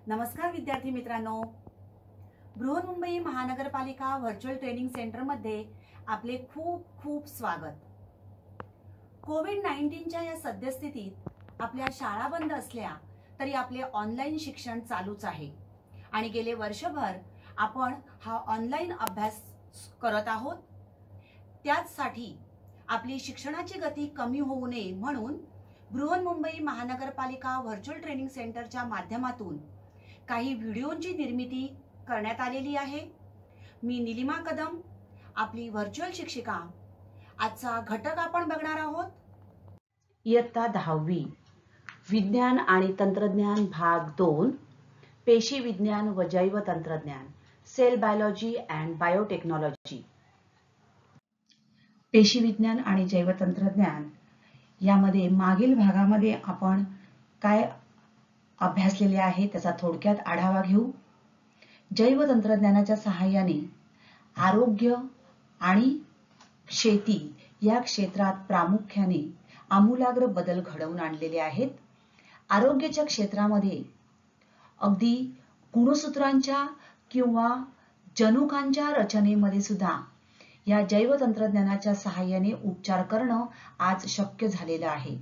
नमस्कार विद्यार्थी मित्रांनो, बृहन्मुंबई महानगरपालिका व्हर्च्युअल ट्रेनिंग सेंटर मध्ये आपले खूप खूप स्वागत। कोविड-19च्या या सद्यस्थितीत आपल्या शाळा बंद असल्या तरी आपले ऑनलाईन शिक्षण चालूच आहे आणि गेले वर्षभर आपण हा ऑनलाईन अभ्यास करत आहोत। त्यासाठी आपली शिक्षणाची गती कमी होऊ नये म्हणून बृहन्मुंबई महानगरपालिका व्हर्च्युअल ट्रेनिंग सेंटरच्या माध्यमातून काही व्हिडिओंची निर्मिती करण्यात आलेली आहे। मी निलिमा कदम, आपली व्हर्च्युअल शिक्षिका। आजचा घटक आपण बघणार आहोत इयत्ता 10वी विज्ञान आणि तंत्रज्ञान भाग 2 पेशी विज्ञान व जैव तंत्रज्ञान सेल बायोलॉजी अँड बायोटेक्नॉलॉजी। पेशी विज्ञान आणि जैव तंत्रज्ञान यामध्ये मागील भागामध्ये आपण काय अभ्यासलेले आहे त्याचा थोडक्यात आढावा घेऊ। जैव तंत्रज्ञानाच्या सहाय्याने आरोग्य आणि शेती या क्षेत्रात प्रामुख्याने आमूलाग्र बदल घडवून आणलेले आहेत। आरोग्याच्या क्षेत्रामध्ये अगदी गुणसूत्रांच्या किंवा जनुकांच्या रचनेमध्ये सुद्धा या जैव तंत्रज्ञानाच्या सहाय्याने उपचार करणं आज शक्य झालेलं आहे।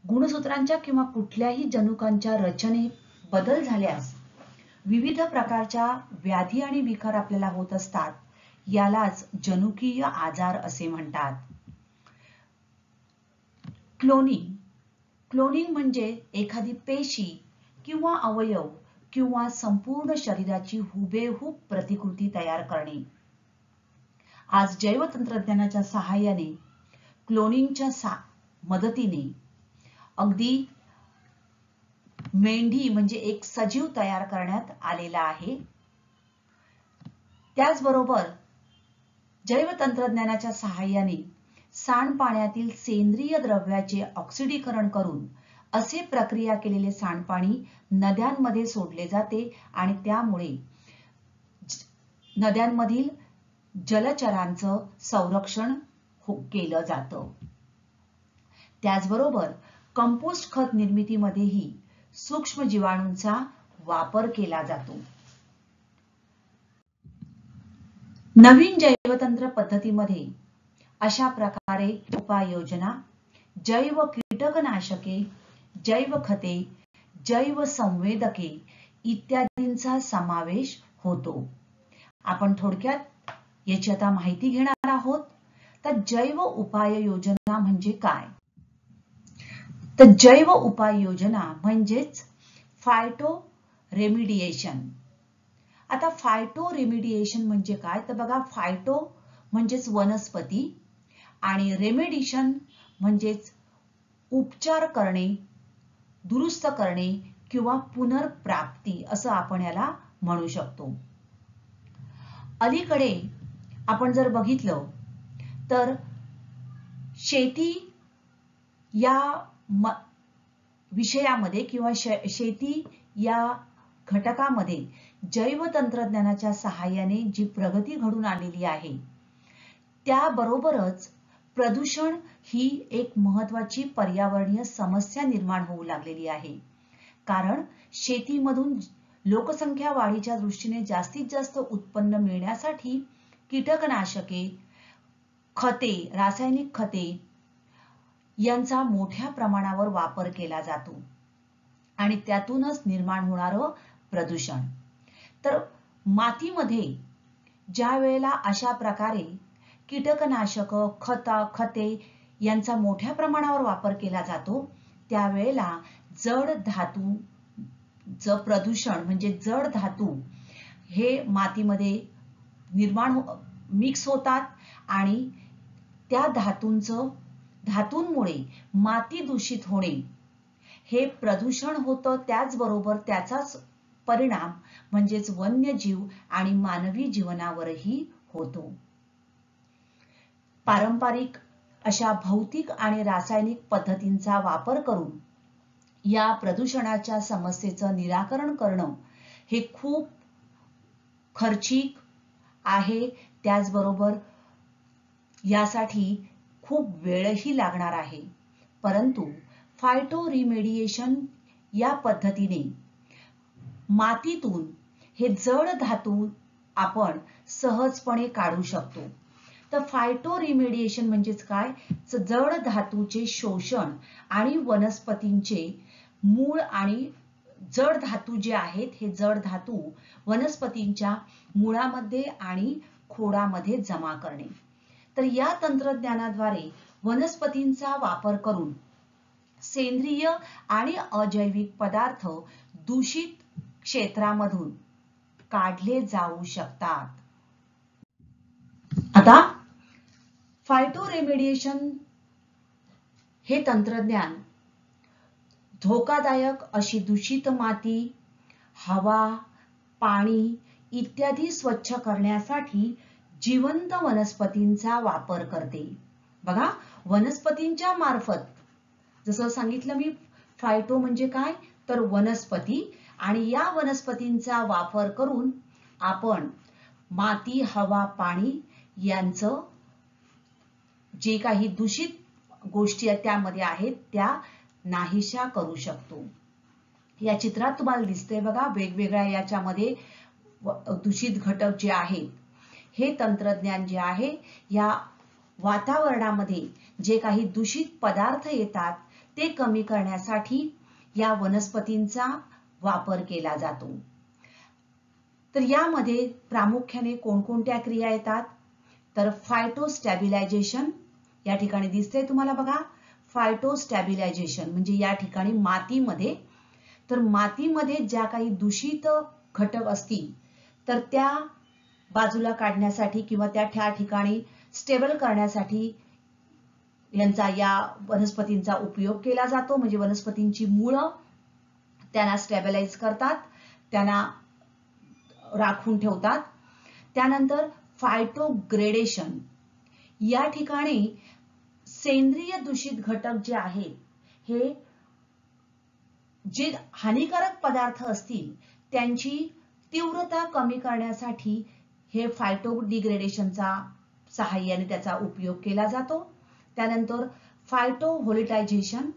गुणसूत्रांच्या किंवा कुठल्याही जनुकांच्या रचनेत बदल झाल्यास विविध प्रकारच्या व्याधी आणि विकार आपल्याला होत असतात। यालाच जनुकीय आजार असे म्हणतात। क्लोनिंग म्हणजे एखादी पेशी किंवा अवयव किंवा संपूर्ण शरीराची हुबेहूब प्रतिकृती तयार करणे। आज जैव तंत्रज्ञानाच्या सहाय्याने क्लोनिंगच्या मदतीने अगदी मेंढी म्हणजे एक सजीव तयार करण्यात आलेला आहे। त्याचबरोबर जैव तंत्रज्ञानाच्या सहाय्याने सांडपाण्यातील सेंद्रिय द्रव्याचे ऑक्सिडीकरण करून असे प्रक्रिया केलेले सांडपाणी नद्यांमध्ये सोडले जाते आणि त्यामुळे नद्यांमधील जलचरांचं संरक्षण केलं जातं। त्याचबरोबर कंपोस्ट खत निर्मितीमध्येही सूक्ष्म जीवाणूंचा वापर केला जातो। नवीन जैवतंत्र पद्धतीमध्ये अशा प्रकारे उपाययोजना, जैव कीटकनाशके, जैव खते, जैव संवेदके इत्यादींचा समावेश होतो। आपण थोडक्यात याची आता माहिती घेणार आहोत। तर जैव उपाययोजना म्हणजे काय? तर जैव उपाययोजना म्हणजेच फायटो रेमिडिएशन। आता फायटो रेमिडिएशन म्हणजे काय? तर बघा, फायटो म्हणजेच वनस्पती आणि रेमिडिएशन म्हणजेच उपचार करणे, दुरुस्त करणे किंवा पुनर्प्राप्ती असं आपण याला म्हणू शकतो। अलीकडे आपण जर बघितलं तर शेती या विषयामध्ये किंवा शेती या घटकामध्ये जैव तंत्रज्ञानाच्या सहाय्याने जी प्रगती घडून आलेली आहे त्याबरोबरच प्रदूषण ही एक महत्त्वाची पर्यावरणीय समस्या निर्माण होऊ लागलेली आहे। कारण शेतीमधून लोकसंख्या वाढीच्या दृष्टीने जास्तीत जास्त उत्पन्न मिळण्यासाठी कीटकनाशके, खते, रासायनिक खते यांचा मोठ्या प्रमाणावर वापर केला जातो आणि त्यातूनच निर्माण होणारं प्रदूषण। तर मातीमध्ये ज्या वेळेला अशा प्रकारे कीटकनाशक, खते यांचा मोठ्या प्रमाणावर वापर केला जातो त्यावेळेला जड धातूचं प्रदूषण म्हणजे जड धातू हे मातीमध्ये मिक्स होतात आणि त्या धातूंमुळे माती दूषित होणे हे प्रदूषण होतं। त्याचबरोबर त्याचाच परिणाम म्हणजेच वन्यजीव आणि मानवी जीवनावरही होतो। पारंपरिक अशा भौतिक आणि रासायनिक पद्धतींचा वापर करून या प्रदूषणाच्या समस्येचं निराकरण करणं हे खूप खर्चिक आहे। त्याचबरोबर यासाठी खूप वेळही लागणार आहे। परंतु फायटो रिमेडिएशन या पद्धतीने मातीतून हे जड धातू आपण सहजपणे काढू शकतो. तर फायटो रिमेडिएशन म्हणजेच काय? जड धातूचे शोषण आणि वनस्पतींचे मूळ आणि जड धातू जे आहेत हे जड धातू वनस्पतींच्या मुळामध्ये आणि खोडामध्ये जमा करणे. तर या तंत्रज्ञानाद्वारे वनस्पतींचा वापर करून सेंद्रिय आणि अजैविक पदार्थ दूषित क्षेत्रामधून काढले जाऊ शकतात. आता फायटो रेमेडिएशन हे तंत्रज्ञान धोकादायक अशी दूषित माती, हवा, पाणी इत्यादी स्वच्छ करण्यासाठी जिवंत वनस्पतींचा वापर करते. बघा, वनस्पतींच्या मार्फत, जसं सांगितलं मी, फायटो म्हणजे काय? तर वनस्पती, आणि या वनस्पतींचा वापर करून आपण माती, हवा, पाणी यांचं जे काही दूषित गोष्टी त्यामध्ये आहेत त्या नाहीशा करू शकतो. या चित्रात तुम्हाला दिसतंय बघा, वेगवेगळ्या याच्यामध्ये दूषित घटक जे आहेत, हे तंत्रज्ञान जे आहे या वातावरणामध्ये जे काही दूषित पदार्थ येतात ते कमी करण्यासाठी या वनस्पतींचा वापर केला जातो. तर यामध्ये प्रामुख्याने कोणकोणत्या क्रिया येतात? तर फायटोस्टॅबिलायझेशन या ठिकाणी दिसतंय तुम्हाला बघा. फायटोस्टॅबिलायझेशन म्हणजे या ठिकाणी मातीमध्ये, तर मातीमध्ये ज्या काही दूषित घटक असतील तर त्या बाजूला काढण्यासाठी किंवा त्या ठिकाणी स्टेबल करण्यासाठी यांचा, या वनस्पतींचा उपयोग केला जातो. म्हणजे वनस्पतींची मुळं त्यांना स्टॅबिलाइज करतात, त्यांना राखून ठेवतात. त्यानंतर फायटोग्रेडेशन, या ठिकाणी सेंद्रिय दूषित घटक जे आहेत, हे जे हानिकारक पदार्थ असतील त्यांची तीव्रता कमी करण्यासाठी हे फायटोडिग्रेडेशनचा सहाय्याने त्याचा उपयोग केला जातो. त्यानंतर फायटोव्होलेटायझेशन,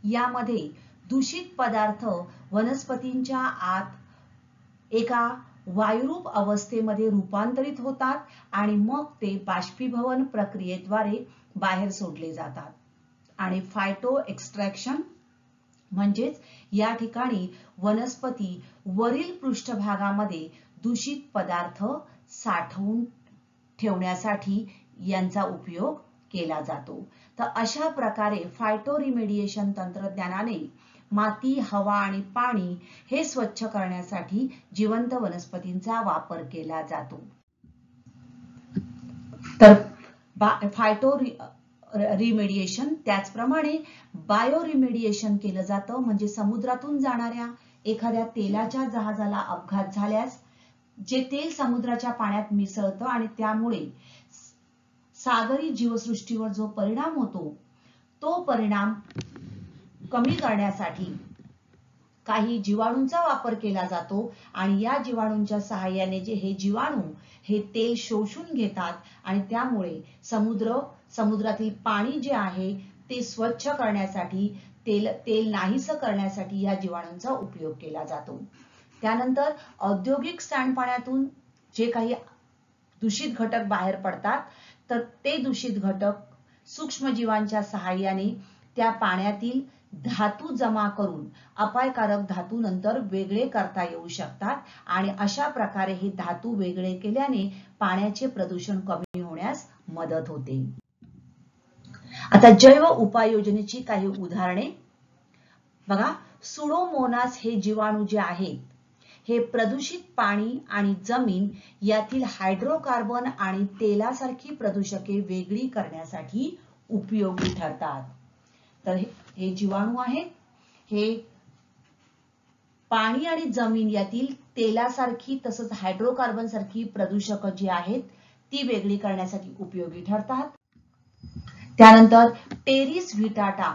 यामध्ये दूषित पदार्थ वनस्पतींच्या आत एका वायुरूप अवस्थेमध्ये रूपांतरित होतात आणि मग ते बाष्पीभवन प्रक्रियेद्वारे बाहेर सोडले जातात. आणि फायटो एक्स्ट्रॅक्शन म्हणजेच या ठिकाणी वनस्पती वरील पृष्ठभागामध्ये दूषित पदार्थ साठवून ठेवण्यासाठी यांचा उपयोग केला जातो. तर अशा प्रकारे फायटो रिमेडिएशन तंत्रज्ञानाने माती, हवा आणि पाणी हे स्वच्छ करण्यासाठी जिवंत वनस्पतींचा वापर केला जातो. तर फायटो रिमेडिएशन, त्याचप्रमाणे बायो रिमेडिएशन केलं जातं. म्हणजे समुद्रातून जाणाऱ्या एखाद्या तेलाच्या जहाजाला अपघात झाल्यास जे तेल समुद्राच्या पाण्यात मिसळतं आणि त्यामुळे सागरी जीवसृष्टीवर जो परिणाम होतो तो परिणाम कमी करण्यासाठी काही जीवाणूंचा वापर केला जातो आणि या जीवाणूंच्या सहाय्याने जे हे जीवाणू हे तेल शोषून घेतात आणि त्यामुळे समुद्रातील पाणी जे आहे ते स्वच्छ करण्यासाठी, तेल नाहीसं करण्यासाठी या जीवाणूंचा उपयोग केला जातो. त्यानंतर औद्योगिक सांडपाण्यातून जे काही दूषित घटक बाहेर पडतात तर ते दूषित घटक सूक्ष्मजीवांच्या सहाय्याने त्या पाण्यातील धातू जमा करून अपायकारक धातू नंतर वेगळे करता येऊ शकतात आणि अशा प्रकारे हे धातू वेगळे केल्याने पाण्याचे प्रदूषण कमी होण्यास मदत होते. आता जैव उपाययोजनेची काही उदाहरणे बघा. सुडोमोनास हे जीवाणू जे आहेत हे प्रदूषित पाणी आणि जमीन यातील हायड्रोकार्बन आणि तेलासारखी प्रदूषके वेगळी करण्यासाठी उपयोगी ठरतात. तर हे जीवाणू आहेत, हे पाणी आणि जमीन यातील तेलासारखी तसंच हायड्रोकार्बन सारखी प्रदूषक जी आहेत ती वेगळी करण्यासाठी उपयोगी ठरतात. त्यानंतर टेरिस व्हिटाटा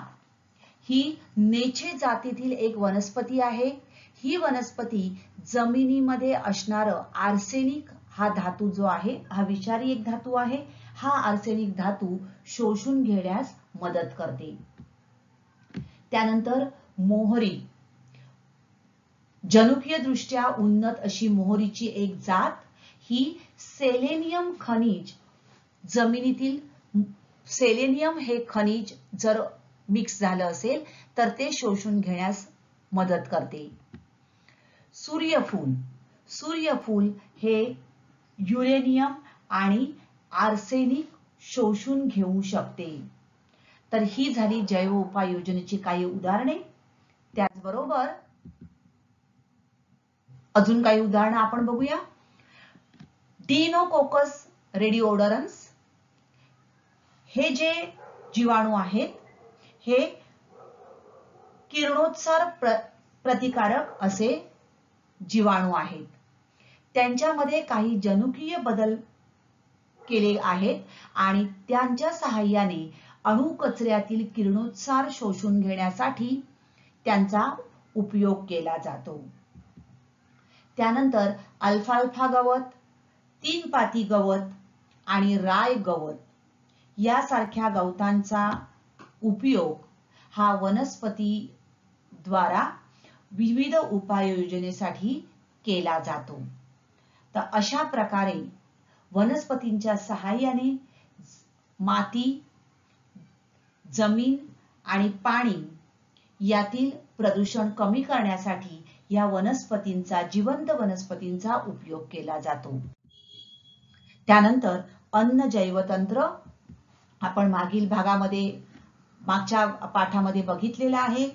ही नेचे जातीतील एक वनस्पती आहे. ही वनस्पती जमिनीमध्ये असणारं आर्सेनिक हा धातू जो आहे, हा विषारी एक धातू आहे, हा आर्सेनिक धातू शोषून घेण्यास मदत करते. त्यानंतर मोहरी. जनुकीय दृष्ट्या उन्नत अशी मोहरीची एक जात ही सेलेनियम खनिज जमिनीतील सेलेनियम हे खनिज जर मिक्स झालं असेल तर ते शोषून घेण्यास मदत करते. सूर्यफूल हे युरेनियम आणि आर्सेनिक शोषून घेऊ शकते. तर ही झाली जैव उपाययोजनेची काही उदाहरणे. त्याचबरोबर अजून काही उदाहरणं आपण बघूया. डिनोकोकस रेडिओडरन्स हे जे जीवाणू आहेत हे किरणोत्सार प्रतिकारक असे जीवाणू आहेत. त्यांच्यामध्ये काही जनुकीय बदल केले आहेत आणि त्यांच्या सहाय्याने अणुकचऱ्यातील किरणोत्सार शोषून घेण्यासाठी त्यांचा उपयोग केला जातो. त्यानंतर अल्फाल्फा गवत, तीन पाती गवत आणि राय गवत यासारख्या गवतांचा उपयोग हा वनस्पती द्वारा विविध उपाययोजनेसाठी केला जातो. तर अशा प्रकारे वनस्पतींच्या सहाय्याने माती, जमीन आणि पाणी यातील प्रदूषण कमी करण्यासाठी या वनस्पतींचा जिवंत वनस्पतींचा उपयोग केला जातो. त्यानंतर अन्न जैवतंत्र आपण मागच्या पाठामध्ये बघितलेला आहे.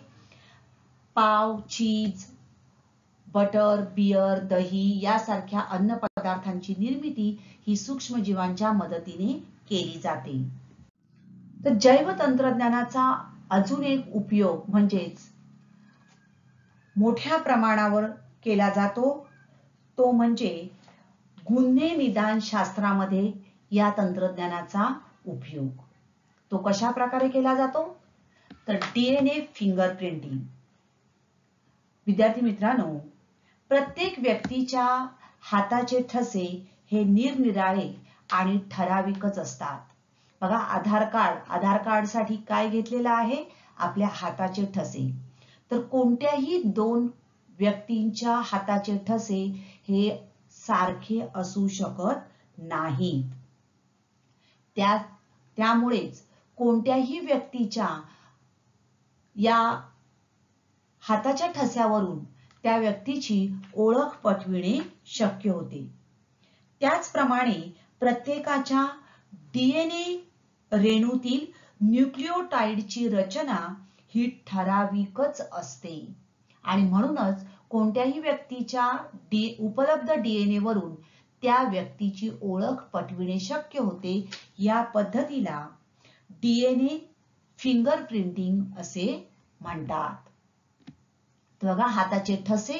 पाव, चीज, बटर, बियर, दही यासारख्या अन्न पदार्थांची निर्मिती ही सूक्ष्मजीवांच्या मदतीने केली जाते. तर जैव तंत्रज्ञानाचा अजून एक उपयोग म्हणजेच मोठ्या प्रमाणावर केला जातो तो म्हणजे गुन्हे निदान शास्त्रामध्ये या तंत्रज्ञानाचा उपयोग. तो कशा प्रकारे केला जातो तर डीएनए फिंगरप्रिंटिंग. विद्यार्थी मित्रांनो, प्रत्येक व्यक्तीच्या हाताचे ठसे हे निरनिराळे आणि ठराविकच असतात. बघा, आधार कार्डसाठी काय घेतलेलं आहे? आपल्या हाताचे ठसे. तर कोणत्याही दोन व्यक्तींच्या हाताचे ठसे हे सारखे असू शकत नाहीत. त्यामुळेच कोणत्याही व्यक्तीच्या या हाताच्या ठस्यावरून त्या व्यक्तीची ओळख पटविणे शक्य होते. त्याचप्रमाणे प्रत्येकाच्या डीएनए रेणूतील न्यूक्लियोटाइडची रचना ही ठराविकच असते आणि म्हणूनच कोणत्याही व्यक्तीच्या उपलब्ध डीएनए वरून त्या व्यक्तीची ओळख पटविणे शक्य होते. या पद्धतीला डीएनए फिंगरप्रिंटिंग असे म्हणतात. तर बघा, हाताचे ठसे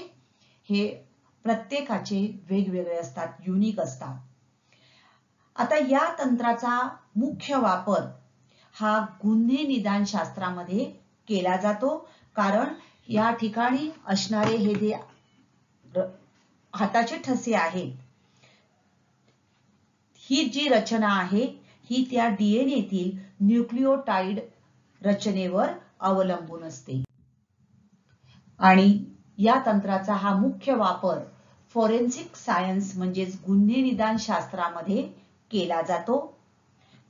हे प्रत्येकाचे वेगवेगळे असतात, युनिक असतात. आता या तंत्राचा मुख्य वापर हा गुन्हे निदान शास्त्रामध्ये केला जातो, कारण या ठिकाणी असणारे हे जे हाताचे ठसे आहेत, ही जी रचना आहे ही त्या डीएनएतील न्यूक्लियोटाइड रचनेवर अवलंबून असते. आणि या तंत्राचा हा मुख्य वापर फॉरेन्सिक सायन्स म्हणजेच गुन्हे निदान शास्त्रामध्ये केला जातो.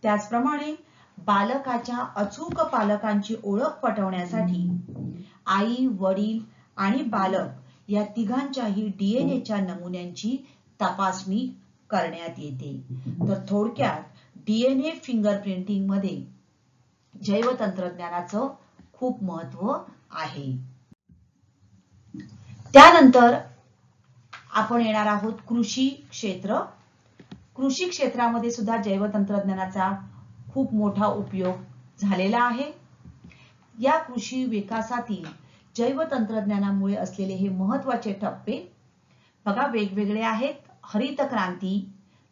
त्याचप्रमाणे बालकाच्या अचूक पालकांची ओळख पटवण्यासाठी आई, वडील आणि बालक या तिघांच्याही डीएनएच्या नमुन्यांची तपासणी करण्यात येते. तर थोडक्यात डीएनए फिंगरप्रिंटिंग मध्ये जैव तंत्रज्ञानाचं खूप महत्व आहे. त्यानंतर आपण येणार आहोत कृषी क्षेत्र. कृषी क्षेत्रामध्ये सुद्धा जैव तंत्रज्ञानाचा खूप मोठा उपयोग झालेला आहे. या कृषी विकासातील जैव तंत्रज्ञानामुळे असलेले हे महत्त्वाचे टप्पे बघा वेगवेगळे आहेत. हरित क्रांती,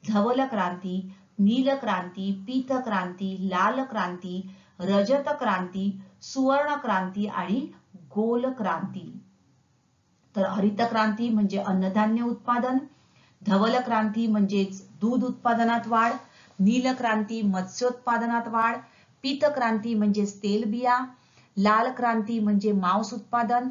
धवल क्रांती, नील क्रांती, पीत क्रांती, लाल क्रांती, रजत क्रांती, सुवर्ण क्रांती आणि गोल क्रांती. तर हरित क्रांती म्हणजे अन्नधान्य उत्पादन, धवल क्रांती म्हणजेच दूध उत्पादनात वाढ, नील क्रांती मत्स्योत्पादनात वाढ, पीत क्रांती म्हणजे तेलबिया, लाल क्रांती म्हणजे मांस उत्पादन,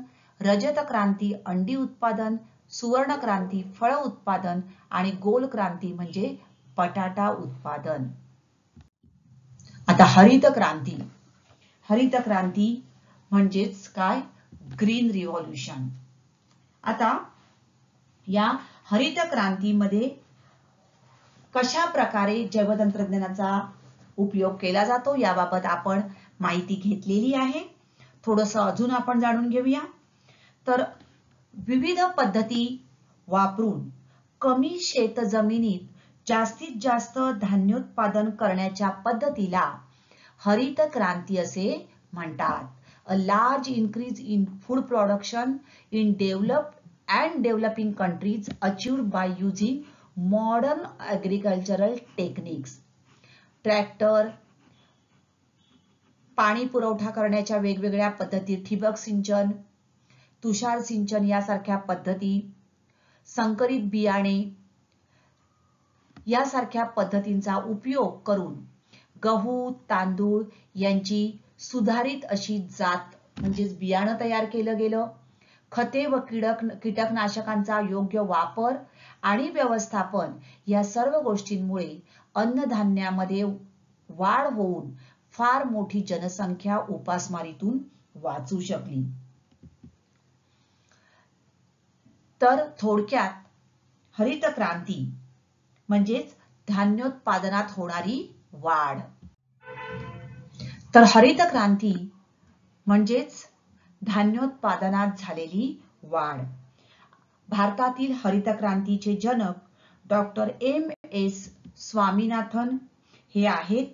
रजत क्रांती अंडी उत्पादन, सुवर्ण क्रांती फळ उत्पादन आणि गोल क्रांती म्हणजे बटाटा उत्पादन. आता हरित क्रांती. हरित क्रांती म्हणजेच काय? Green revolution. आता या हरित क्रांतीमध्ये कशा प्रकारे जैवतंत्रज्ञानाचा उपयोग केला जातो याबाबत आपण माहिती घेतलेली आहे. थोडंसं अजून आपण जाणून घेऊया. तर विविध पद्धती वापरून कमी शेत जमिनीत जास्तीत जास्त धान्योत्पादन करण्याच्या पद्धतीला हरित क्रांती असे म्हणतात. A large increase in food production in developed and developing countries achieved by using modern agricultural techniques. Tractor, पाणी पुरवठा करण्याच्या वेगवेगळ्या पद्धती, ठिबक सिंचन, तुषार सिंचन यासारख्या पद्धती, संकरित बियाणे यासारख्या पद्धतींचा उपयोग करून गहू, तांदूळ यांची सुधारित अशी जात म्हणजेच बियाणं तयार केलं गेलं. खते व कीटकनाशकांचा योग्य वापर आणि व्यवस्थापन या सर्व गोष्टींमुळे अन्नधान्यामध्ये वाढ होऊन फार मोठी जनसंख्या उपासमारीतून वाचू शकली. तर थोडक्यात हरित क्रांती म्हणजेच धान्योत्पादनात होणारी वाढ. तर हरित क्रांती म्हणजेच धान्योत्पादनात झालेली वाढ. भारतातील हरित क्रांतीचे जनक डॉक्टर M.S. स्वामीनाथन हे आहेत.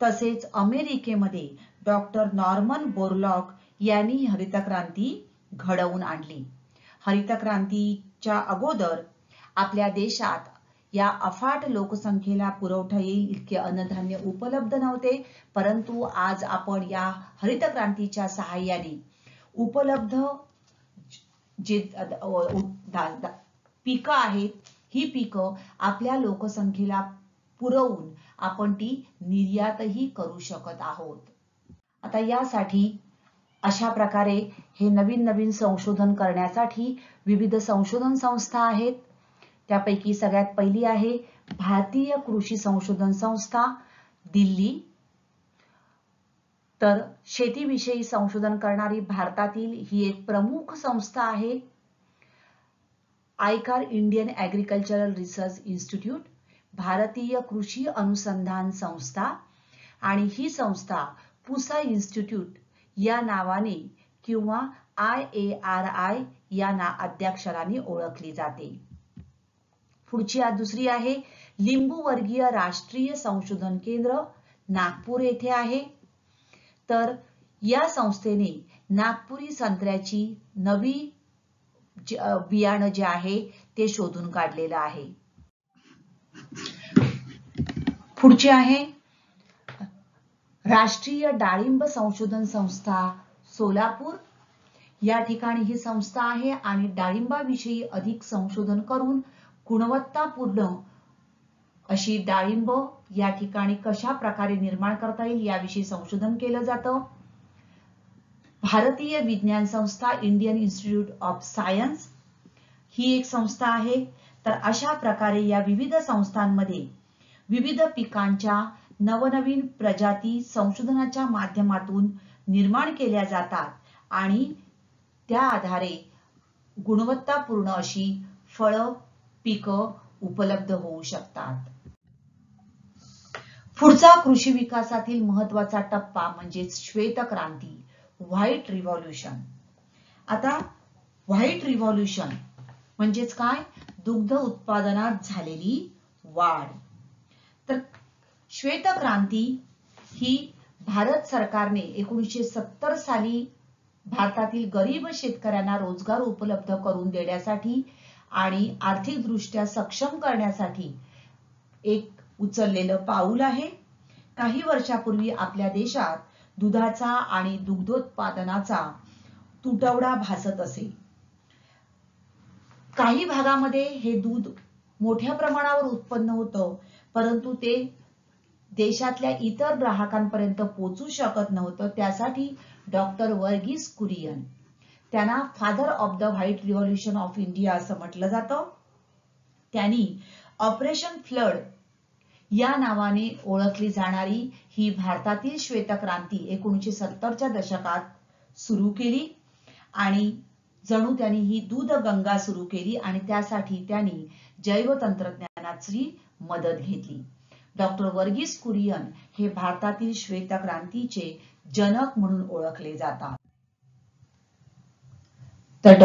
तसेच अमेरिकेमध्ये डॉक्टर नॉर्मन बोरलॉग यांनी हरित क्रांती घडवून आणली. हरित क्रांतीच्या अगोदर आपल्या देशात या अफाट लोकसंख्येला पुरवठा येईल इतके अन्नधान्य उपलब्ध नव्हते. परंतु आज आपण या हरित क्रांतीच्या सहाय्याने उपलब्ध जे पिकं आहेत ही पिकं आपल्या लोकसंख्येला पुरवून आपण ती निर्यातही करू शकत आहोत. आता यासाठी अशा प्रकारे हे नवीन नवीन संशोधन करण्यासाठी विविध संशोधन संस्था आहेत. त्यापैकी सगळ्यात पहिली आहे भारतीय कृषी संशोधन संस्था दिल्ली. तर शेतीविषयी संशोधन करणारी भारतातील ही एक प्रमुख संस्था आहे. आयकार इंडियन ॲग्रिकल्चरल रिसर्च इन्स्टिट्यूट, भारतीय कृषी अनुसंधान संस्था आणि ही संस्था पुसा इन्स्टिट्यूट या नावाने किंवा IARI या अध्याक्षराने ओळखली जाते. पुढची दुसरी आहे लिंबू वर्गीय राष्ट्रीय संशोधन केंद्र नागपूर येथे आहे. तर या संस्थेने नागपुरी संत्र्याची नवी बियाणं जे आहे ते शोधून काढलेलं आहे. पुढचे आहे राष्ट्रीय डाळिंब संशोधन संस्था सोलापूर. या ठिकाणी ही संस्था आहे आणि डाळिंबाविषयी अधिक संशोधन करून गुणवत्तापूर्ण अशी डाळिंब या ठिकाणी कशा प्रकारे निर्माण करता येईल याविषयी संशोधन केलं जातं. भारतीय विज्ञान संस्था इंडियन इन्स्टिट्यूट ऑफ सायन्स ही एक संस्था आहे. तर अशा प्रकारे या विविध संस्थांमध्ये विविध पिकांच्या नवनवीन प्रजाती संशोधनाच्या माध्यमातून निर्माण केल्या जातात आणि त्या आधारे गुणवत्तापूर्ण अशी फळं पिकं उपलब्ध होऊ शकतात. पुढचा कृषी विकासातील महत्त्वाचा टप्पा म्हणजे श्वेत क्रांती, व्हाईट रिव्होल्यूशन. आता व्हाईट रिव्होल्यूशन म्हणजेच काय? दुग्ध उत्पादनात झालेली वाढ. तर श्वेत क्रांती ही भारत सरकारने 1970 साली भारतातील गरीब शेतकऱ्यांना रोजगार उपलब्ध करून देण्यासाठी आणि आर्थिकदृष्ट्या सक्षम करण्यासाठी एक उचललेलं पाऊल आहे. काही वर्षापूर्वी आपल्या देशात दुधाचा आणि दुग्धोत्पादनाचा तुटवडा भासत असे. काही भागामध्ये हे दूध मोठ्या प्रमाणावर उत्पन्न होतं परंतु ते देशातल्या इतर ग्राहकांपर्यंत पोहोचू शकत नव्हतं. त्यासाठी डॉक्टर वर्गीस कुरियन त्यांना father of the white revolution of India असं म्हटलं जातं. त्यांनी ऑपरेशन फ्लड या नावाने ओळखली जाणारी ही भारतातील श्वेतक्रांती 1970च्या दशकात सुरू केली आणि जणू त्यांनी ही दूध गंगा सुरू केली आणि त्यासाठी त्यांनी जैवतंत्रज्ञानाची मदत घेतली. डॉक्टर वर्गीस कुरियन हे भारतातील श्वेतक्रांतीचे जनक म्हणून ओळखले जातात. तर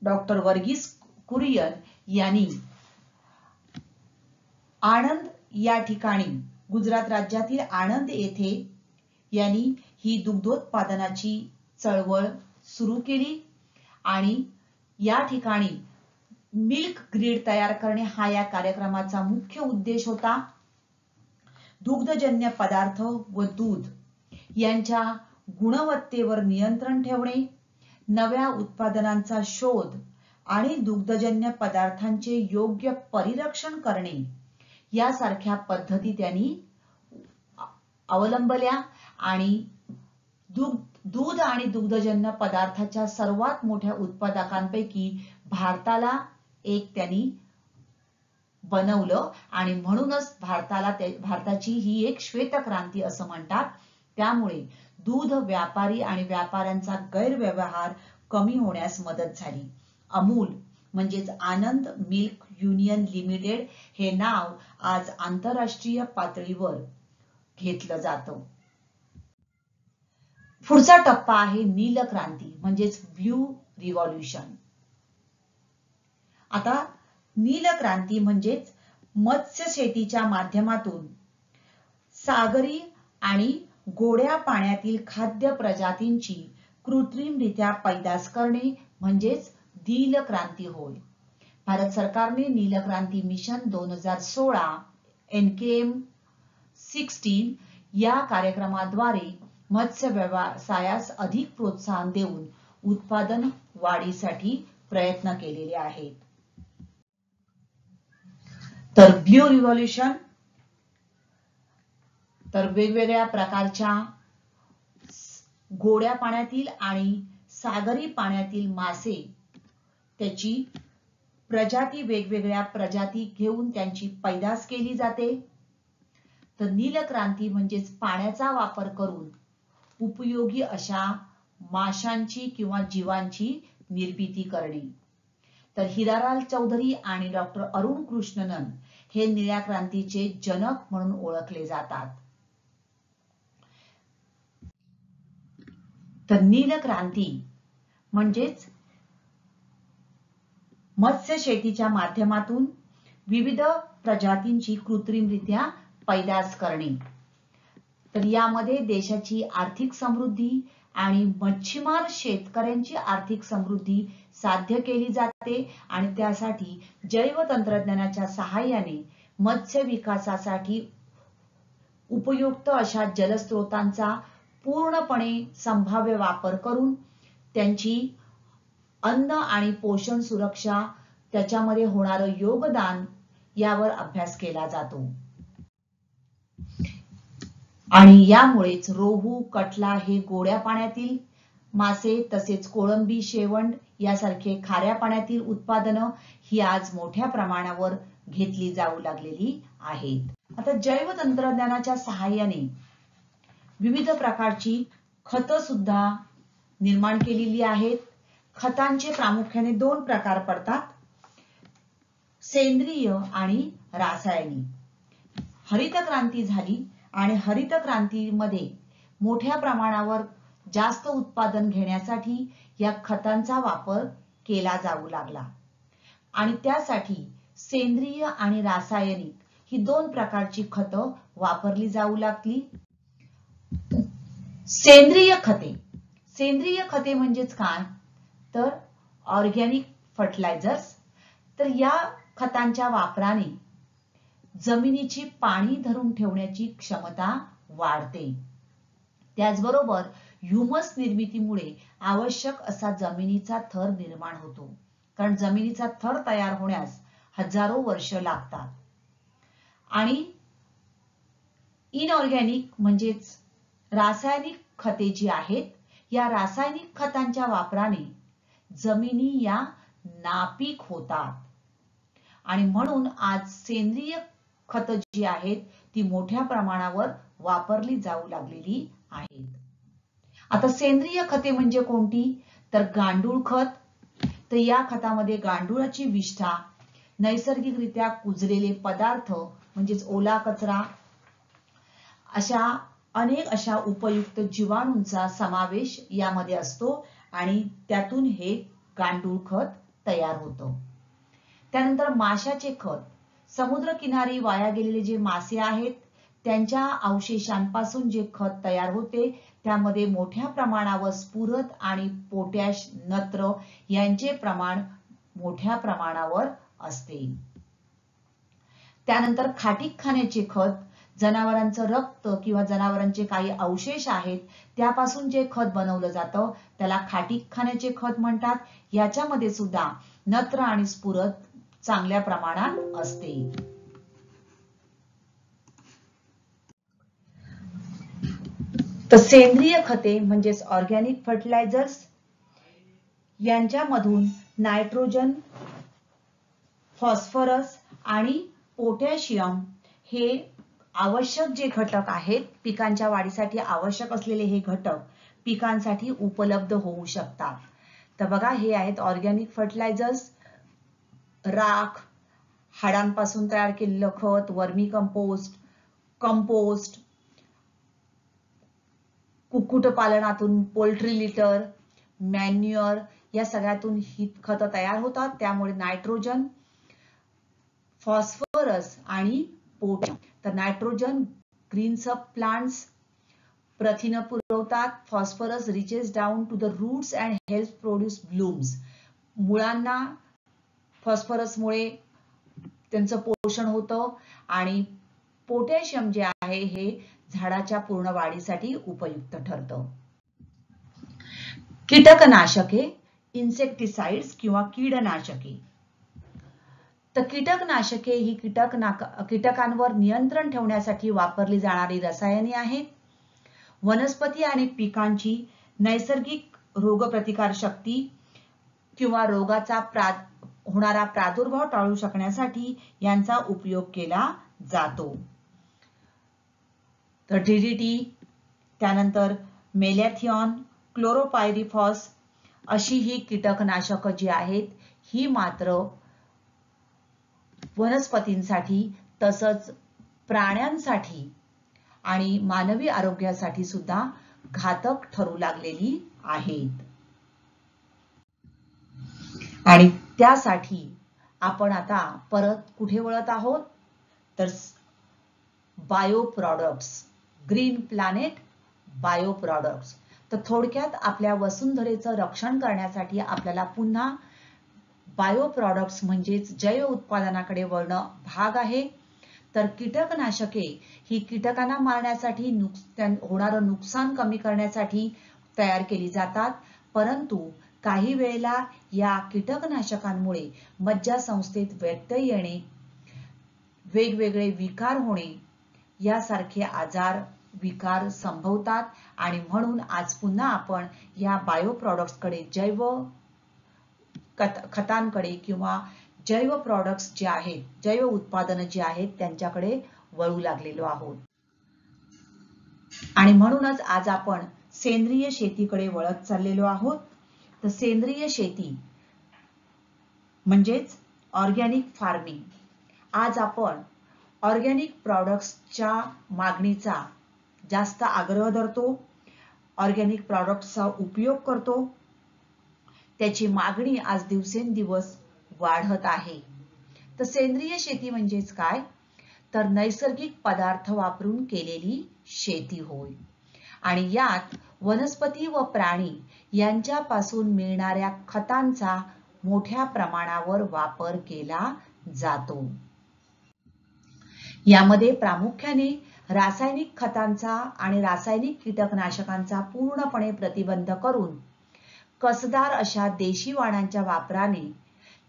डॉक्टर वर्गीस कुरियन यांनी आणंद या ठिकाणी गुजरात राज्यातील आणंद येथे यांनी ही दुग्धोत्पादनाची चळवळ सुरू केली आणि या ठिकाणी मिल्क ग्रिड तयार करणे हा या कार्यक्रमाचा मुख्य उद्देश होता. दुग्धजन्य पदार्थ व दूध यांच्या गुणवत्तेवर नियंत्रण ठेवणे, नव्या उत्पादनांचा शोध आणि दुग्धजन्य पदार्थांचे योग्य परिरक्षण करणे यासारख्या पद्धती त्यांनी अवलंबल्या आणि दूध आणि दुग्धजन्य पदार्थाच्या सर्वात मोठ्या उत्पादकांपैकी भारताला एक त्यांनी बनवलं आणि म्हणूनच भारताची ही एक श्वेतक्रांती असं म्हणतात. त्यामुळे दूध व्यापारी आणि व्यापाऱ्यांचा गैरव्यवहार कमी होण्यास मदत झाली. अमूल म्हणजेच आनंद मिल्क युनियन लिमिटेड हे नाव आज आंतरराष्ट्रीय पातळीवर घेतलं जातं. पुढचा टप्पा आहे नील क्रांती म्हणजेच ब्ल्यू रिव्होल्यूशन. आता नील क्रांती म्हणजेच मत्स्य शेतीच्या माध्यमातून सागरी आणि गोड्या पाण्यातील खाद्य प्रजातींची कृत्रिमरित्या पैदास करणे म्हणजेच नील क्रांती होय. भारत सरकारने नील क्रांती मिशन 2016 NKM 16 या कार्यक्रमाद्वारे मत्स्य व्यवसायास अधिक प्रोत्साहन देऊन उत्पादन वाढीसाठी प्रयत्न केलेले आहेत. तर ब्ल्यू रिव्होल्यूशन तर वेगवेगळ्या प्रकारच्या गोड्या पाण्यातील आणि सागरी पाण्यातील मासे त्याची प्रजाती वेगवेगळ्या प्रजाती घेऊन त्यांची पैदास केली जाते. तर नील क्रांती म्हणजेच पाण्याचा वापर करून उपयोगी अशा माशांची किंवा जीवांची निर्मिती करणे. तर हिरालाल चौधरी आणि डॉक्टर अरुण कृष्णनन हे निळ्या क्रांतीचे जनक म्हणून ओळखले जातात. तर नील क्रांती म्हणजेच मत्स्य शेतीच्या माध्यमातून विविध प्रजातींची कृत्रिमरित्या पैदास करणे. तर यामध्ये देशाची आर्थिक समृद्धी आणि मच्छीमार शेतकऱ्यांची आर्थिक समृद्धी साध्य केली जाते आणि त्यासाठी जैव तंत्रज्ञानाच्या सहाय्याने मत्स्य विकासासाठी उपयुक्त अशा जलस्रोतांचा पूर्णपणे संभाव्य वापर करून त्यांची अन्न आणि पोषण सुरक्षा त्याच्यामध्ये होणारं योगदान यावर अभ्यास केला जातो. आणि यामुळेच रोहू, कटला हे गोड्या पाण्यातील मासे तसेच कोळंबी, शेवंड यासारखे खाऱ्या पाण्यातील उत्पादनं ही आज मोठ्या प्रमाणावर घेतली जाऊ लागलेली आहेत. आता जैव तंत्रज्ञानाच्या सहाय्याने विविध प्रकारची खतं सुद्धा निर्माण केलेली आहेत. खतांचे प्रामुख्याने 2 प्रकार पडतात, सेंद्रिय आणि रासायनिक. हरित क्रांती झाली आणि हरित क्रांतीमध्ये मोठ्या प्रमाणावर जास्त उत्पादन घेण्यासाठी या खतांचा वापर केला जाऊ लागला आणि त्यासाठी सेंद्रिय आणि रासायनिक ही 2 प्रकारची खतं वापरली जाऊ लागली. सेंद्रिय खते म्हणजेच काय तर ऑर्गॅनिक फर्टिलायझर्स. तर या खतांच्या वापराने जमिनीची पाणी धरून ठेवण्याची क्षमता वाढते. त्याचबरोबर ह्युमस निर्मितीमुळे आवश्यक असा जमिनीचा थर निर्माण होतो, कारण जमिनीचा थर तयार होण्यास हजारो वर्ष लागतात. आणि इनऑर्गॅनिक म्हणजेच रासायनिक खते जी आहेत या रासायनिक खतांच्या वापराने जमिनी या नापीक होतात आणि म्हणून आज सेंद्रिय खतं जी आहेत ती मोठ्या प्रमाणावर वापरली जाऊ लागलेली आहेत. आता सेंद्रिय खते म्हणजे कोणती? तर गांडूळ खत. तर या खतामध्ये गांडुळाची विष्ठा, नैसर्गिकरित्या कुजलेले पदार्थ म्हणजेच ओला कचरा, अनेक अशा उपयुक्त जीवाणूंचा समावेश यामध्ये असतो आणि त्यातून हे गांडूळ खत तयार होतं. त्यानंतर माशाचे खत. समुद्रकिनारी वाया गेलेले जे मासे आहेत त्यांच्या अवशेषांपासून जे खत तयार होते त्यामध्ये मोठ्या प्रमाणावर स्फुरद आणि पोटॅश, नत्र यांचे प्रमाण मोठ्या प्रमाणावर असते. त्यानंतर खाटीक खाण्याचे खत. जनावरांचं रक्त किंवा जनावरांचे काही अवशेष आहेत त्यापासून जे खत बनवलं जातं त्याला खाटीक खाण्याचे खत म्हणतात. याच्यामध्ये सुद्धा नत्र आणि स्फुरद चांगल्या प्रमाणात असते. तर सेंद्रिय खते म्हणजेच ऑर्गॅनिक फर्टिलायझर्स यांच्यामधून नायट्रोजन, फॉस्फरस आणि पोटॅशियम हे आवश्यक जे घटक आहेत, पिकांच्या वाढीसाठी आवश्यक असलेले हे घटक पिकांसाठी उपलब्ध होऊ शकतात. तर बघा, हे आहेत ऑर्गॅनिक फर्टिलायझर्स. राख, हाडांपासून तयार केलेलं खत, वर्मी कंपोस्ट, कंपोस्ट, कुक्कुटपालनातून पोल्ट्री लिटर, मॅन्युअर या सगळ्यातून ही खतं तयार होतात. त्यामुळे नायट्रोजन, फॉस्फरस आणि पोटॅशियम. तर नायट्रोजन ग्रीन्स अप प्लांट्स, प्रथिनं पुरवतात. Phosphorus reaches down to the roots and help produce blooms. मुळांना फॉस्फरसमुळे त्यांचं पोषण होतं आणि पोटॅशियम जे आहे हे झाडाच्या पूर्ण वाढीसाठी उपयुक्त ठरतं. कीटकनाशके, इन्सेक्टिसाइड्स किंवा कीडनाशके. तर कीटकनाशके ही कीटकांवर नियंत्रण ठेवण्यासाठी वापरली जाणारी रसायने आहेत. वनस्पती आणि पिकांची नैसर्गिक रोगप्रतिकार शक्ती किंवा रोगाचा होणारा प्रादुर्भाव टाळू शकण्यासाठी यांचा उपयोग केला जातो. तर डीडीटी, त्यानंतर मेलॅथिऑन, क्लोरोपायरिफॉस अशी ही कीटकनाशक जी आहेत ही मात्र वनस्पतींसाठी तसंच प्राण्यांसाठी आणि मानवी आरोग्यासाठी सुद्धा घातक ठरू लागलेली आहेत. आणि त्यासाठी आपण आता परत कुठे वळत आहोत? तर bio products, green planet bio products. तर थोडक्यात आपल्या वसुंधरेचं रक्षण करण्यासाठी आपल्याला पुन्हा बायो प्रॉडक्ट्स म्हणजेच जैव उत्पादनाकडे वळणं भाग आहे. तर कीटकनाशके ही कीटकांना मारण्यासाठी होणारं नुकसान कमी करण्यासाठी तयार केली जातात. परंतु काही वेळेला या कीटकनाशकांमुळे मज्जासंस्थेत व्यत्यय येणे, वेगवेगळे विकार होणे यासारखे आजार, विकार संभवतात आणि म्हणून आज पुन्हा आपण या बायो प्रॉडक्ट्सकडे, जैव खतांकडे किंवा जैव प्रॉडक्ट्स जे आहेत, जैव उत्पादनं जी आहेत त्यांच्याकडे वळू लागलेलो आहोत. आणि म्हणूनच आज आपण सेंद्रिय शेतीकडे वळत चाललेलो आहोत. तर सेंद्रिय शेती म्हणजेच ऑर्गॅनिक फार्मिंग. आज आपण ऑर्गॅनिक प्रॉडक्ट्सच्या मागणीचा जास्त आग्रह धरतो, ऑर्गॅनिक प्रॉडक्ट्सचा उपयोग करतो. त्याची मागणी आज दिवसेंदिवस वाढत आहे. तर सेंद्रिय शेती म्हणजेच काय? तर नैसर्गिक पदार्थ वापरून केलेली शेती होय. आणि यात वनस्पती व प्राणी यांच्यापासून मिळणाऱ्या खतांचा मोठ्या प्रमाणावर वापर केला जातो. यामध्ये प्रामुख्याने रासायनिक खतांचा आणि रासायनिक कीटकनाशकांचा पूर्णपणे प्रतिबंध करून कसदार अशा देशी वाणांच्या वापराने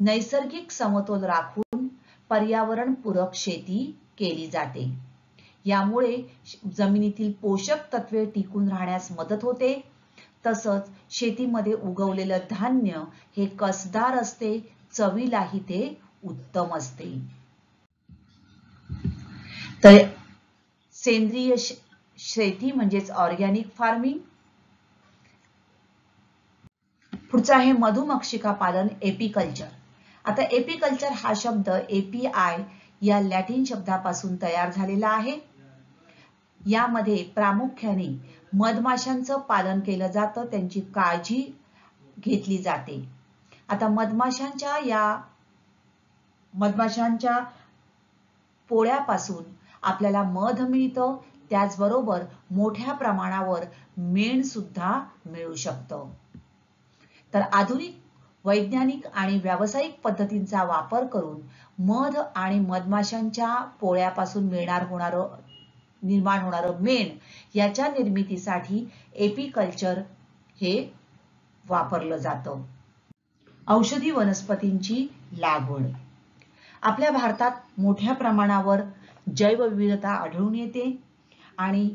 नैसर्गिक समतोल राखून पर्यावरणपूरक शेती केली जाते. यामुळे जमिनीतील पोषक तत्वे टिकून राहण्यास मदत होते, तसंच शेतीमध्ये उगवलेलं धान्य हे कसदार असते, चवीलाही ते उत्तम असते. तर सेंद्रिय शेती म्हणजेच ऑर्गॅनिक फार्मिंग. पुढचा आहे मधुमक्षिका पालन, एपिकल्चर. आता एपिकल्चर हा शब्द API या लॅटिन शब्दापासून तयार झालेला आहे. यामध्ये प्रामुख्याने मधमाशांचं पालन केलं जातं, त्यांची काळजी घेतली जाते. आता मधमाशांच्या पोळ्यापासून आपल्याला मध मिळतं, त्याचबरोबर मोठ्या प्रमाणावर मेण सुद्धा मिळू शकतं. तर आधुनिक वैज्ञानिक आणि व्यावसायिक पद्धतींचा वापर करून मध आणि मधमाशांच्या पोळ्यापासून निर्माण होणारं मेण याच्या निर्मितीसाठी एपिकल्चर हे वापरलं जातं. औषधी वनस्पतींची लागवड. आपल्या भारतात मोठ्या प्रमाणावर जैवविविधता आढळून येते आणि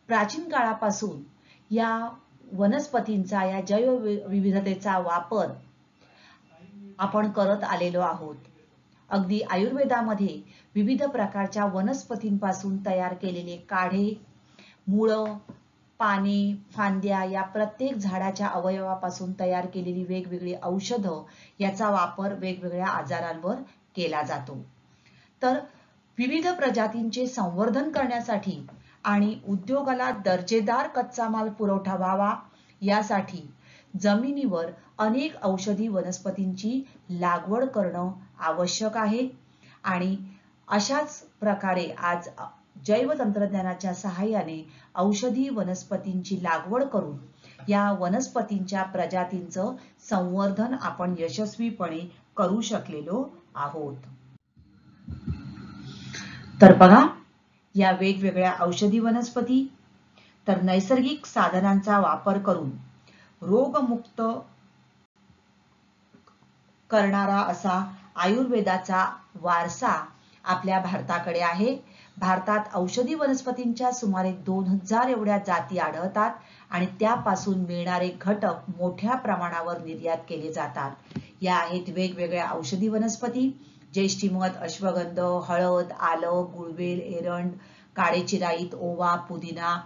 प्राचीन काळापासून या वनस्पतींचा, या जैवविविधतेचा वापर आपण करत आलेलो आहोत. अगदी आयुर्वेदामध्ये विविध प्रकारच्या वनस्पतींपासून तयार केलेले काढे, मुळं, पाने, फांद्या या प्रत्येक झाडाच्या अवयवापासून तयार केलेली वेगवेगळी औषधं याचा वापर वेगवेगळ्या आजारांवर केला जातो. तर विविध प्रजातींचे संवर्धन करण्यासाठी आणि उद्योगाला दर्जेदार कच्चा माल पुरवठा व्हावा यासाठी जमिनीवर अनेक औषधी वनस्पतींची लागवड करणं आवश्यक आहे. आणि अशाच प्रकारे आज जैवतंत्रज्ञानाच्या सहाय्याने औषधी वनस्पतींची लागवड करून या वनस्पतींच्या प्रजातींचं संवर्धन आपण यशस्वीपणे करू शकलेलो आहोत. तर बघा, या वेगवेगळ्या औषधी वनस्पती. तर नैसर्गिक साधनांचा वापर करून रोगमुक्त करणारा असा आयुर्वेदाचा वारसा आपल्या भारताकडे आहे. भारतात औषधी वनस्पतींच्या सुमारे 2000 एवढ्या जाती आढळतात आणि त्यापासून मिळणारे घटक मोठ्या प्रमाणावर निर्यात केले जातात. या आहेत वेगवेगळ्या औषधी वनस्पती: ज्येष्ठीमध, अश्वगंध, हळद, आलं, गुळवेल, एरंड, काळे चिराईत, ओवा, पुदिना,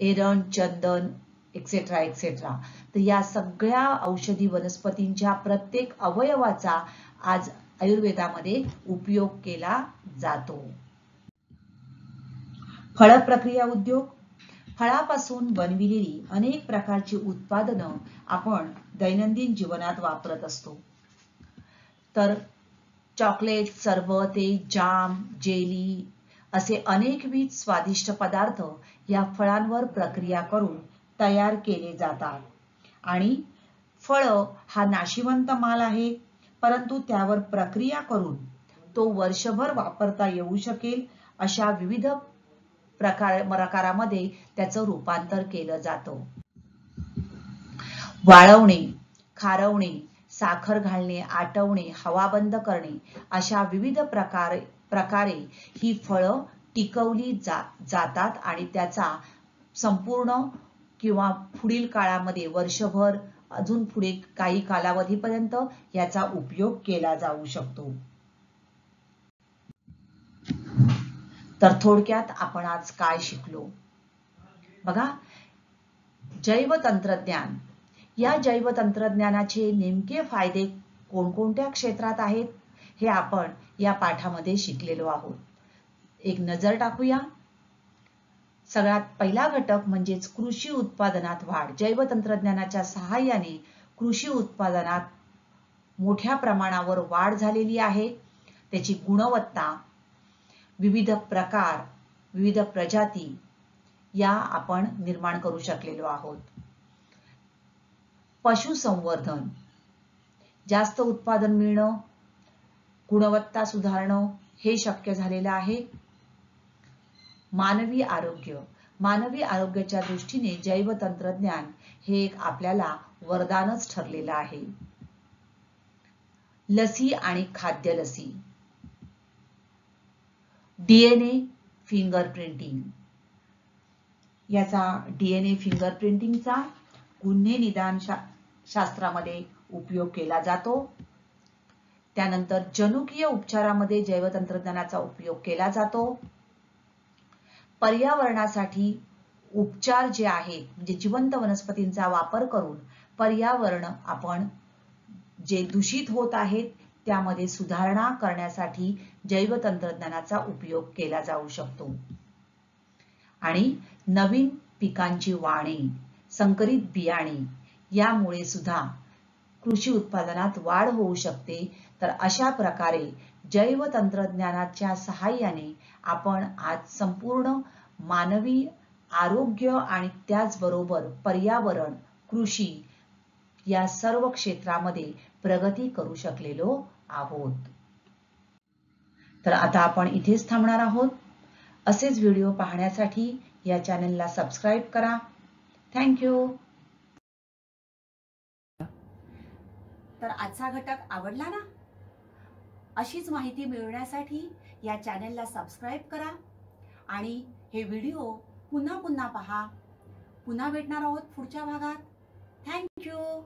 एरंड, चंदन, एक्सेट्रा एक्सेट्रा. तर या सगळ्या औषधी वनस्पतींच्या प्रत्येक अवयवाचा आज आयुर्वेदामध्ये उपयोग केला जातो. फळ प्रक्रिया उद्योग. फळापासून बनविलेली अनेक प्रकारची उत्पादनं आपण दैनंदिन जीवनात वापरत असतो. तर चॉकलेट, सरबते, जाम, जेली असे अनेकविध स्वादिष्ट पदार्थ या फळांवर प्रक्रिया करून तयार केले जातात. आणि फळ हा नाशिवंत माल आहे, परंतु त्यावर प्रक्रिया करून तो वर्षभर वापरता येऊ शकेल अशा विविध प्रकारामध्ये त्याचं रूपांतर केलं जातं. वाळवणे, खारवणे, साखर घालणे, आटवणे, हवा बंद करणे अशा विविध प्रकारे ही फळं टिकवली जातात आणि त्याचा संपूर्ण किंवा पुढील काळामध्ये वर्षभर, अजून पुढे काही कालावधीपर्यंत याचा उपयोग केला जाऊ शकतो. तर थोडक्यात आपण आज काय शिकलो बघा. जैवतंत्रज्ञान. या जैवतंत्रज्ञानाचे नेमके फायदे कोणकोणत्या क्षेत्रात आहेत हे आपण या पाठामध्ये शिकलेलो आहोत. एक नजर टाकूया. सगळ्यात पहिला घटक म्हणजेच कृषी उत्पादनात वाढ. जैवतंत्रज्ञानाच्या सहाय्याने कृषी उत्पादनात मोठ्या प्रमाणावर वाढ झालेली आहे. त्याची गुणवत्ता, विविध प्रकार, विविध प्रजाती या आपण निर्माण करू शकलेलो आहोत. पशुसंवर्धन. जास्त उत्पादन मिळणं, गुणवत्ता सुधारणं हे शक्य झालेलं आहे. मानवी आरोग्य. मानवी आरोग्याच्या दृष्टीने जैवतंत्रज्ञान हे एक आपल्याला वरदानच ठरलेलं आहे. लसी आणि खाद्य लसी. DNA fingerprinting. याचा DNA फिंगरप्रिंटिंगचा गुन्हे निदान शास्त्रामध्ये उपयोग केला जातो. त्यानंतर जनुकीय उपचारामध्ये जैवतंत्रज्ञानाचा उपयोग केला जातो. पर्यावरणासाठी उपचार जे आहेत म्हणजे जिवंत वनस्पतींचा वापर करून पर्यावरण आपण जे दूषित होत आहेत त्यामध्ये सुधारणा करण्यासाठी जैवतंत्रज्ञानाचा उपयोग केला जाऊ शकतो. आणि नवीन पिकांची वाढी, संकरित बियाणे यामुळे सुद्धा कृषी उत्पादनात वाढ होऊ शकते. तर अशा प्रकारे जैवतंत्रज्ञानाच्या सहाय्याने आपण आज संपूर्ण मानवी आरोग्य आणि त्याचबरोबर पर्यावरण, कृषी या सर्व क्षेत्रामध्ये प्रगती करू शकलेलो आहोत. तर आता आपण इथेच थांबणार आहोत. असेच व्हिडिओ पाहण्यासाठी या चॅनलला सबस्क्राईब करा. थँक्यू. तर आजचा घटक आवडला ना? अशीच माहिती मिळवण्यासाठी या चॅनलला सबस्क्राईब करा आणि हे व्हिडिओ पुन्हा पुन्हा पहा. पुन्हा भेटणार आहोत पुढच्या भागात. थँक्यू.